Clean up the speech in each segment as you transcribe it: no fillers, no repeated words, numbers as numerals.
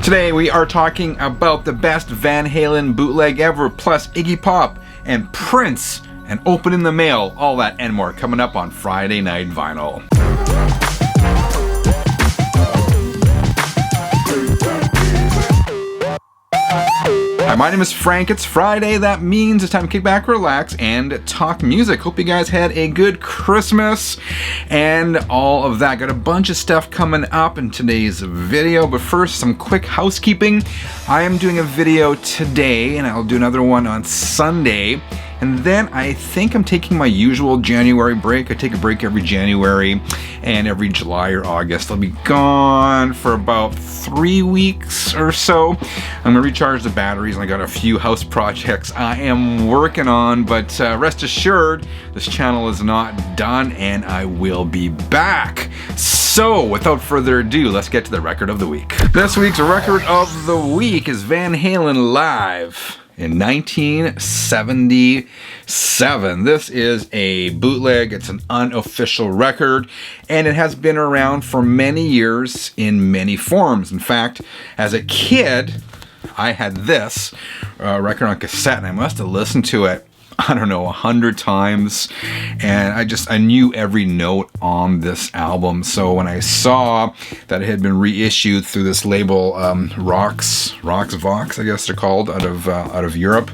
Today we are talking about the best Van Halen bootleg ever, plus Iggy Pop and Prince, and opening the mail, all that and more coming up on Friday Night Vinyl. Hi, my name is Frank. It's Friday. That means it's time to kick back, relax, and talk music. Hope you guys had a good Christmas and all of that. Got a bunch of stuff coming up in today's video, but first, some quick housekeeping. I am doing a video today, and I'll do another one on Sunday. And then I think I'm taking my usual January break. I take a break every January and every July or August. I'll be gone for about 3 weeks or so. I'm gonna recharge the batteries, and I got a few house projects I am working on, but rest assured, this channel is not done and I will be back. So without further ado, let's get to the record of the week. This week's record of the week is Van Halen Live in 1977. This is a bootleg. It's an unofficial record, and it has been around for many years in many forms. In fact, as a kid, I had this record on cassette, and I must have listened to it, I don't know, 100 times, and I knew every note on this album. So when I saw that it had been reissued through this label, Vox, I guess they're called, out of Europe,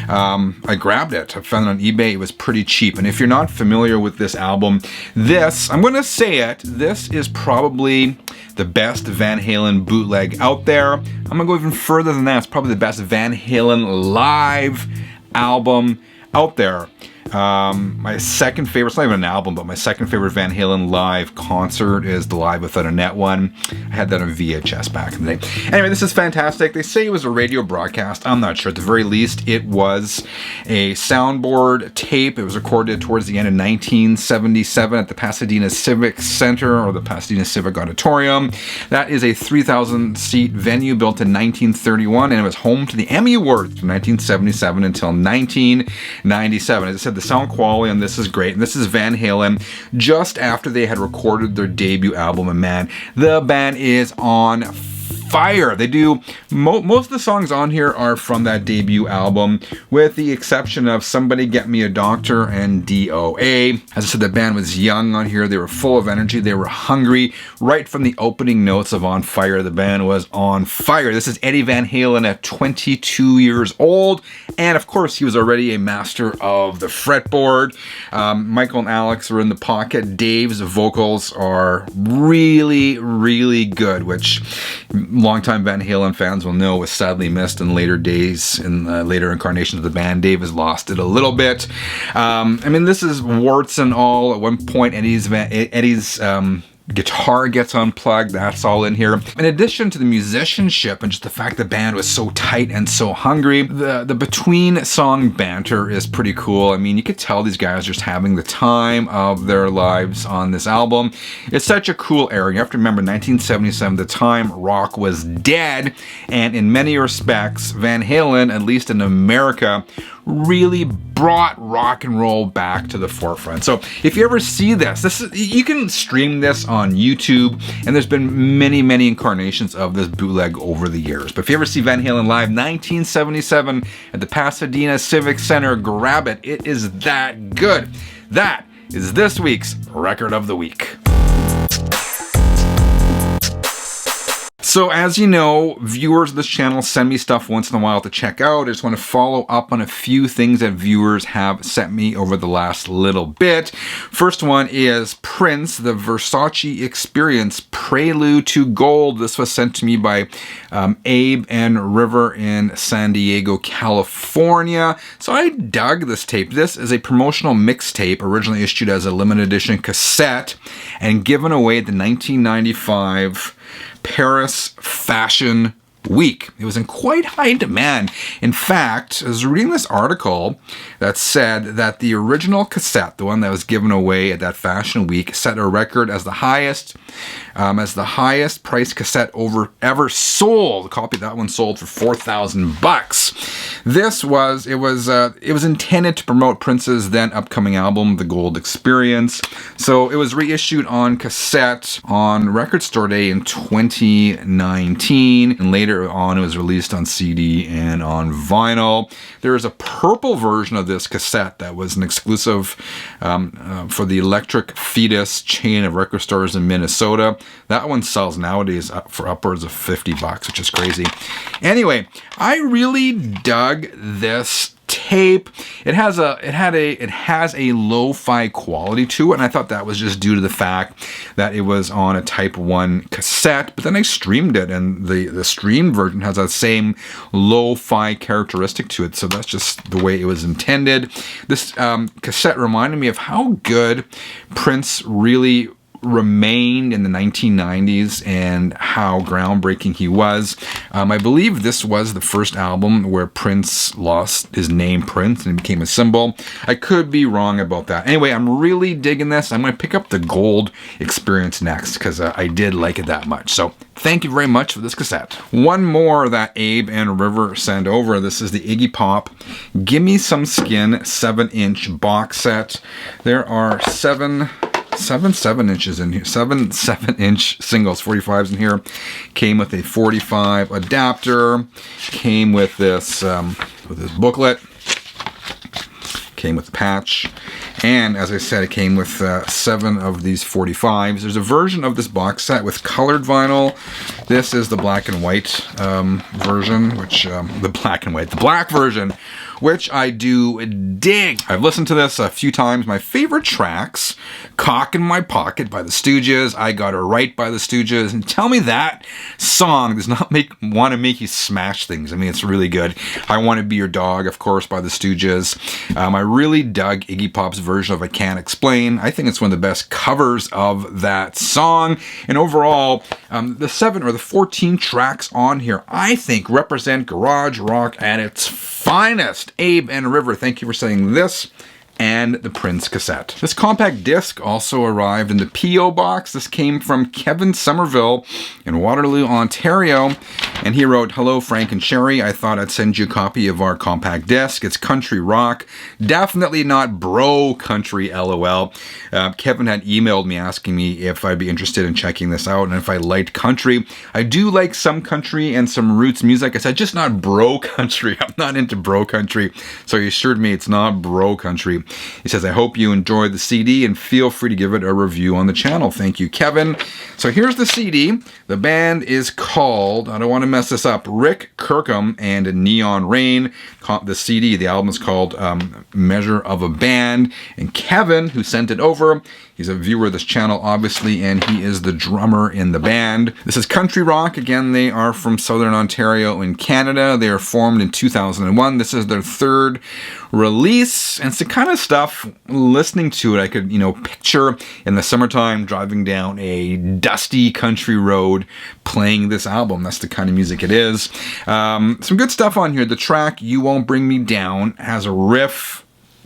I grabbed it. I found it on eBay. It was pretty cheap. And if you're not familiar with this album, I'm going to say it, this is probably the best Van Halen bootleg out there. I'm going to go even further than that. It's probably the best Van Halen live album out there. My second favorite, it's not even an album, but my second favorite Van Halen live concert is the Live Without a Net one. I had that on VHS back in the day. Anyway, this is fantastic. They say it was a radio broadcast. I'm not sure. At the very least, it was a soundboard tape. It was recorded towards the end of 1977 at the Pasadena Civic Center, or the Pasadena Civic Auditorium. That is a 3,000-seat venue built in 1931, and it was home to the Emmy Awards from 1977 until 1997. As I said, the sound quality on this is great, and this is Van Halen just after they had recorded their debut album, and man, the band is on fire. They do most of the songs on here are from that debut album, with the exception of Somebody Get Me a Doctor and DOA. As I said, the band was young on here. They were full of energy. They were hungry. Right from the opening notes of On Fire, the band was on fire. This is Eddie Van Halen at 22 years old, and of course he was already a master of the fretboard. Michael and Alex are in the pocket. Dave's vocals are really, really good, which longtime Van Halen fans will know was sadly missed in later days, in later incarnations of the band. Dave has lost it a little bit. I mean, this is warts and all. At one point, Eddie's guitar gets unplugged. That's all in here. In addition to the musicianship and just the fact the band was so tight and so hungry, the between song banter is pretty cool. I mean, you could tell these guys are just having the time of their lives on this album. It's such a cool era. You have to remember 1977, the time rock was dead, and in many respects, Van Halen, at least in America, really brought rock and roll back to the forefront. So if you ever see this you can stream this on YouTube, and there's been many, many incarnations of this bootleg over the years. But if you ever see Van Halen live 1977 at the Pasadena Civic Center, grab it. It is that good. That is this week's record of the week. So as you know, viewers of this channel send me stuff once in a while to check out. I just want to follow up on a few things that viewers have sent me over the last little bit. First one is Prince, the Versace Experience Prelude to Gold. This was sent to me by Abe and River in San Diego, California. So I dug this tape. This is a promotional mixtape, originally issued as a limited edition cassette and given away at the 1995 Paris Fashion Week. It was in quite high demand. In fact, I was reading this article that said that the original cassette, the one that was given away at that Fashion Week, set a record as the highest price cassette ever sold. A copy of that one sold for $4,000. This was, it was intended to promote Prince's then upcoming album, The Gold Experience. So it was reissued on cassette on Record Store Day in 2019, and later on it was released on CD and on vinyl. There is a purple version of this cassette that was an exclusive for the Electric Fetus chain of record stores in Minnesota. That one sells nowadays for upwards of $50, which is crazy. Anyway, I really dug this tape. It has a lo-fi quality to it, and I thought that was just due to the fact that it was on a Type 1 cassette, but then I streamed it, and the streamed version has that same lo-fi characteristic to it, so that's just the way it was intended. This cassette reminded me of how good Prince really remained in the 1990s and how groundbreaking he was. I believe this was the first album where Prince lost his name Prince and became a symbol. I could be wrong about that. Anyway, I'm really digging this. I'm going to pick up the Gold Experience next because I did like it that much. So thank you very much for this cassette. One more that Abe and River sent over. This is the Iggy Pop Gimme Some Skin 7-inch box set. There are seven 7-inches in here, 7-inch singles, 45s in here. Came with a 45 adapter, came with this booklet, came with a patch, and as I said, it came with 7 of these 45s. There's a version of this box set with colored vinyl. This is the black and white version, which the black version, which I do dig. I've listened to this a few times. My favorite tracks, Cock in My Pocket by the Stooges, I Got It Right by the Stooges, and tell me that song does not want to make you smash things. I mean, it's really good. I Want to Be Your Dog, of course, by the Stooges. I really dug Iggy Pop's version of I Can't Explain. I think it's one of the best covers of that song. And overall, the 7 or the 14 tracks on here, I think, represent garage rock at its finest. Abe and River, thank you for sending this and the Prince cassette. This compact disc also arrived in the P.O. box. This came from Kevin Somerville in Waterloo, Ontario, and he wrote, "Hello, Frank and Sherry. I thought I'd send you a copy of our compact disc. It's country rock. Definitely not bro country, lol. Kevin had emailed me asking me if I'd be interested in checking this out and if I liked country. I do like some country and some roots music. I said, just not bro country. I'm not into bro country. So he assured me it's not bro country. He says, I hope you enjoyed the CD and feel free to give it a review on the channel. Thank you, Kevin. So here's the CD. The band is called, I don't want to mess this up, Rick Kirkham and Neon Rain. The CD, the album is called Measure of a Band. And Kevin, who sent it over, he's a viewer of this channel, obviously, and he is the drummer in the band. This is country rock. Again, they are from Southern Ontario in Canada. They are formed in 2001. This is their third release, and it's the kind of stuff, listening to it, I could, picture in the summertime driving down a dusty country road playing this album. That's the kind of music it is. Some good stuff on here. The track You Won't Bring Me Down has a riff,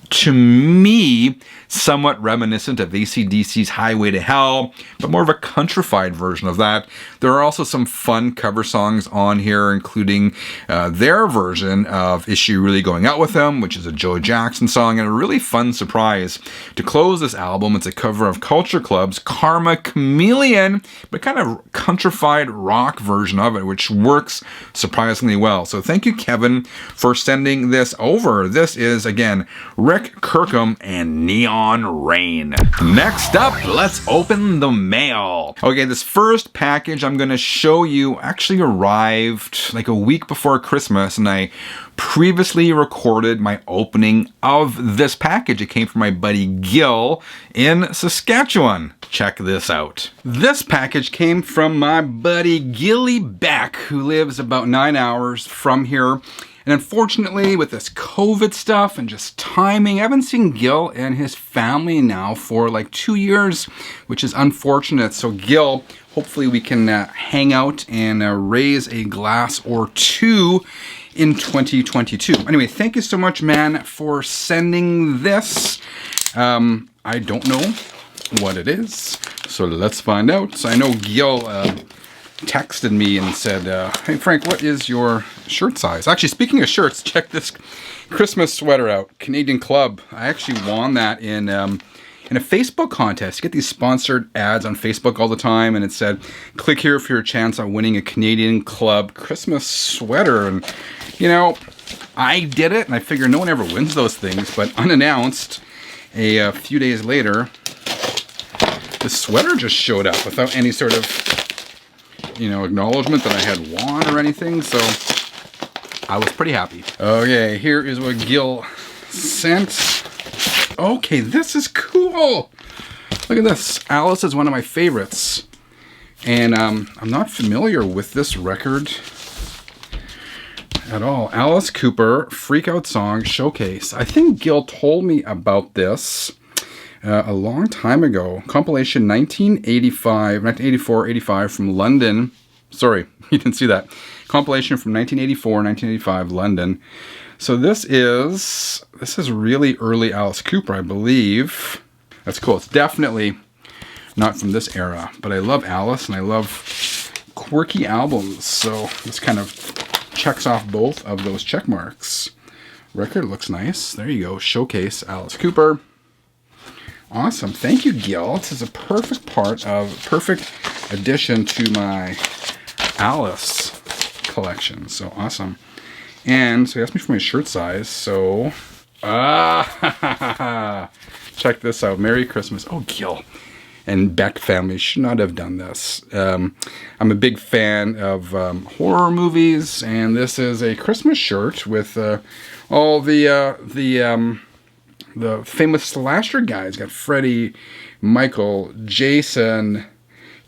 to me, somewhat reminiscent of AC/DC's Highway to Hell, but more of a countrified version of that. There are also some fun cover songs on here, including their version of Is She Really Going Out With Him, which is a Joe Jackson song, and a really fun surprise. To close this album, it's a cover of Culture Club's Karma Chameleon, but kind of countrified rock version of it, which works surprisingly well. So thank you, Kevin, for sending this over. This is, again, Rick Kirkham and Neon Rain. Next up, let's open the mail. Okay, this first package I'm going to show you actually arrived like a week before Christmas, and I previously recorded my opening of this package. It came from my buddy Gil in Saskatchewan. Check this out. This package came from my buddy Gilly Beck, who lives about 9 hours from here. And unfortunately, with this COVID stuff and just timing, I haven't seen Gil and his family now for like 2 years, which is unfortunate. So Gil, hopefully we can hang out and raise a glass or two in 2022. Anyway, thank you so much, man, for sending this. I don't know what it is, so let's find out. So I know Gil texted me and said, hey Frank, what is your shirt size? Actually, speaking of shirts, check this Christmas sweater out, Canadian Club. I actually won that in a Facebook contest. You get these sponsored ads on Facebook all the time, and it said, click here for your chance on winning a Canadian Club Christmas sweater. And, you know, I did it, and I figure no one ever wins those things, but unannounced, a few days later, the sweater just showed up without any sort of, you know, acknowledgement that I had won or anything, so I was pretty happy. Okay, here is what Gil sent. Okay, this is cool. Look at this. Alice is one of my favorites. And I'm not familiar with this record at all. Alice Cooper, Freak Out Song Showcase. I think Gil told me about this a long time ago. Compilation 1984, 85 from London. Sorry, you didn't see that. Compilation from 1984, 1985, London. So this is really early Alice Cooper, I believe. That's cool. It's definitely not from this era, but I love Alice and I love quirky albums. So this kind of checks off both of those check marks. Record looks nice. There you go. Showcase Alice Cooper. Awesome. Thank you, Gil. This is a perfect addition to my Alice collection. So awesome. And so he asked me for my shirt size. So, check this out. Merry Christmas. Oh, Gil and Beck family should not have done this. I'm a big fan of horror movies, and this is a Christmas shirt with all the famous slasher guys. Got Freddy, Michael, Jason,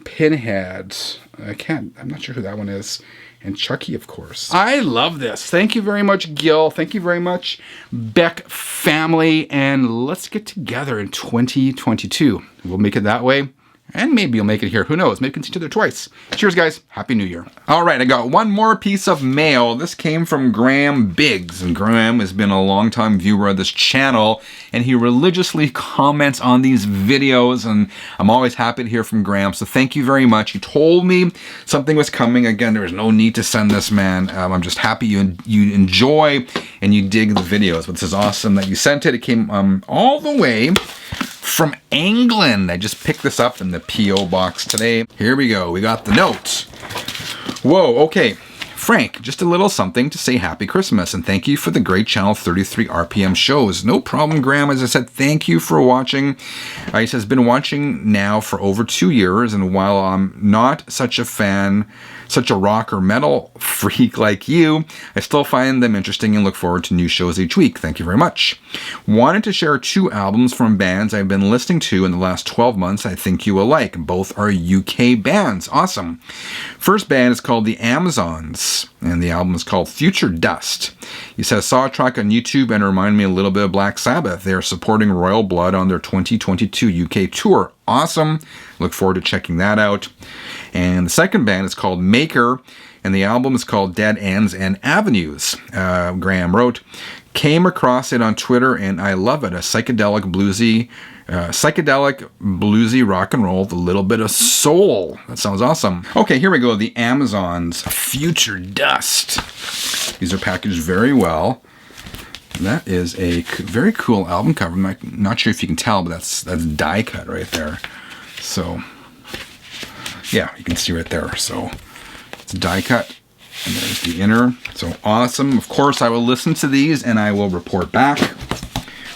Pinhead. I'm not sure who that one is. And Chucky, of course. I love this. Thank you very much, Gil. Thank you very much, Beck family. And let's get together in 2022. We'll make it that way. And maybe you'll make it here. Who knows? Maybe we can see each other twice. Cheers, guys. Happy New Year. All right, I got one more piece of mail. This came from Graham Biggs. And Graham has been a longtime viewer of this channel. And he religiously comments on these videos. And I'm always happy to hear from Graham. So thank you very much. He told me something was coming. Again, there was no need to send this, man. I'm just happy you enjoy and you dig the videos. But this is awesome that you sent it. It came all the way from England. I just picked this up in the P.O. box today. Here we go. We got the note. Whoa, okay. Frank, just a little something to say Happy Christmas and thank you for the great Channel 33 RPM shows. No problem, Graham. As I said, thank you for watching. He says, been watching now for over 2 years, and while I'm not such a rock or metal freak like you, I still find them interesting and look forward to new shows each week. Thank you very much. Wanted to share 2 albums from bands I've been listening to in the last 12 months I think you will like. Both are UK bands. Awesome. First band is called The Amazons, and the album is called Future Dust. He says, saw a track on YouTube and it reminded me a little bit of Black Sabbath. They are supporting Royal Blood on their 2022 UK tour. Awesome. Look forward to checking that out. And the second band is called Maker, and the album is called Dead Ends and Avenues. Graham wrote, came across it on Twitter and I love it. A psychedelic bluesy rock and roll with a little bit of soul. That sounds awesome. Okay, here we go. The Amazons, Future Dust. These are packaged very well. That is a very cool album cover. I'm not sure if you can tell, but that's die cut right there. So, yeah, you can see right there. So, it's die cut. And there's the inner. So, awesome. Of course, I will listen to these and I will report back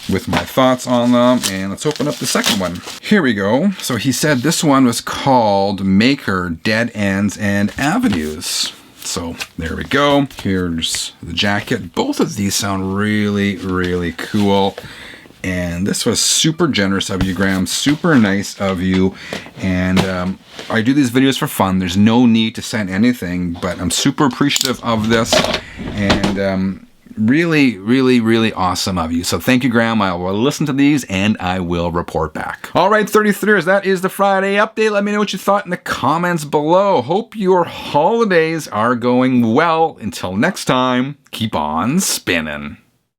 with my thoughts on them. And let's open up the second one. Here we go. So, he said this one was called Maker, Dead Ends and Avenues. So there we go. Here's the jacket. Both of these sound really, really cool. And this was super generous of you, Graham. Super nice of you. And I do these videos for fun. There's no need to send anything, but I'm super appreciative of this. And really, really, really awesome of you. So thank you, Graham. I will listen to these and I will report back. All right, 33ers, that is the Friday update. Let me know what you thought in the comments below. Hope your holidays are going well. Until next time, keep on spinning.